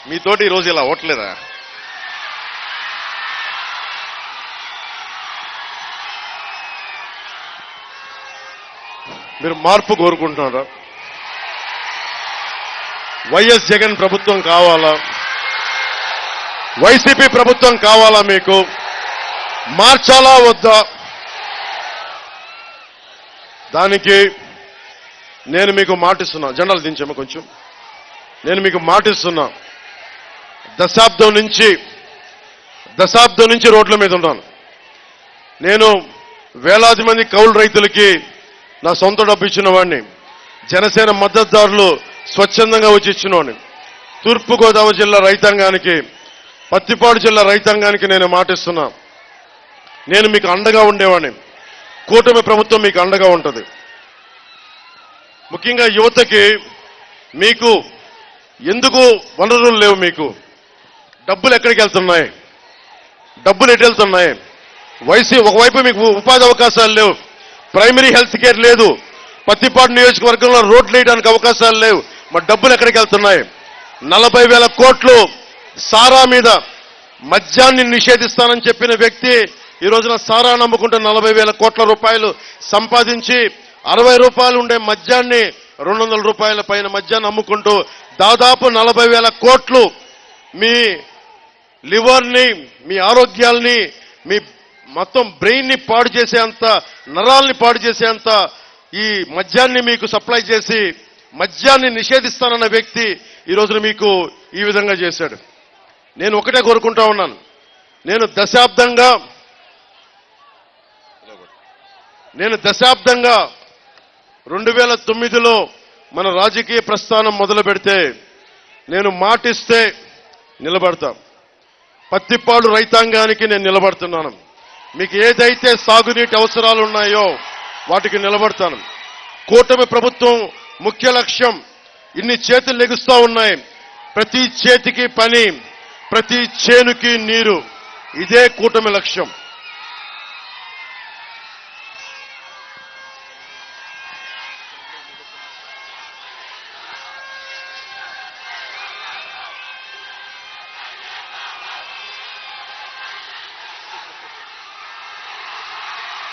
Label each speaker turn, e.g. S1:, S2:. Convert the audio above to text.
S1: మీతోటి ఈరోజు ఇలా ఓట్లేదా? మీరు మార్పు కోరుకుంటున్నారా? వైఎస్ జగన్ ప్రభుత్వం కావాలా? వైసీపీ ప్రభుత్వం కావాలా? మీకు మార్చాలా వద్దా? దానికి నేను మీకు మాటిస్తున్నా. జెండాలు దించామా కొంచెం. నేను మీకు మాటిస్తున్నా, దశాబ్దం నుంచి రోడ్ల మీద ఉన్నాను. నేను వేలాది మంది కౌలు రైతులకి నా సొంత డబ్బు ఇచ్చిన వాడిని. జనసేన మద్దతుదారులు స్వచ్ఛందంగా వచ్చి ఇచ్చినవాడిని. తూర్పుగోదావరి జిల్లా రైతాంగానికి, పత్తిపాడు జిల్లా రైతాంగానికి నేను మాటిస్తున్నా, నేను మీకు అండగా ఉండేవాడిని. కూటమి ప్రభుత్వం మీకు అండగా ఉంటుంది. ముఖ్యంగా యువతకి మీకు ఎందుకు వనరులు లేవు? మీకు డబ్బులు ఎక్కడికి వెళ్తున్నాయి? డబ్బులు ఎటు వెళ్తున్నాయి? ఒకవైపు మీకు ఉపాధి అవకాశాలు లేవు, ప్రైమరీ హెల్త్ కేర్ లేదు, పత్తిపాడు నియోజకవర్గంలో రోడ్లు వేయడానికి అవకాశాలు లేవు. మరి డబ్బులు ఎక్కడికి వెళ్తున్నాయి? 40,000 కోట్లు సారా మీద మద్యాన్ని నిషేధిస్తానని చెప్పిన వ్యక్తి ఈ రోజున సారా నమ్ముకుంటూ 40,000 కోట్ల రూపాయలు సంపాదించి 60 రూపాయలు ఉండే మద్యాన్ని 200 రూపాయల పైన మద్యాన్ని అమ్ముకుంటూ దాదాపు 40,000 కోట్లు మీ లివర్ని, మీ ఆరోగ్యాల్ని, మీ మొత్తం బ్రెయిన్ని పాడు చేసేంత, నరాల్ని పాడు చేసేంత ఈ మద్యాన్ని మీకు సప్లై చేసి మద్యాన్ని నిషేధిస్తానన్న వ్యక్తి ఈ రోజున మీకు ఈ విధంగా చేశాడు. నేను ఒకటే కోరుకుంటా ఉన్నాను, నేను దశాబ్దంగా 2009లో మన రాజకీయ ప్రస్థానం మొదలు పెడితే నేను మాటిస్తే నిలబడతా. పత్తిపాడు రైతాంగానికి నేను నిలబడుతున్నాను. మీకు ఏదైతే సాగునీటి అవసరాలు ఉన్నాయో వాటికి నిలబడతాను. కూటమి ప్రభుత్వం ముఖ్య లక్ష్యం, ఇన్ని చేతులు లెగుస్తూ ఉన్నాయి, ప్రతి చేతికి పని, ప్రతి చేనుకి నీరు, ఇదే కూటమి లక్ష్యం.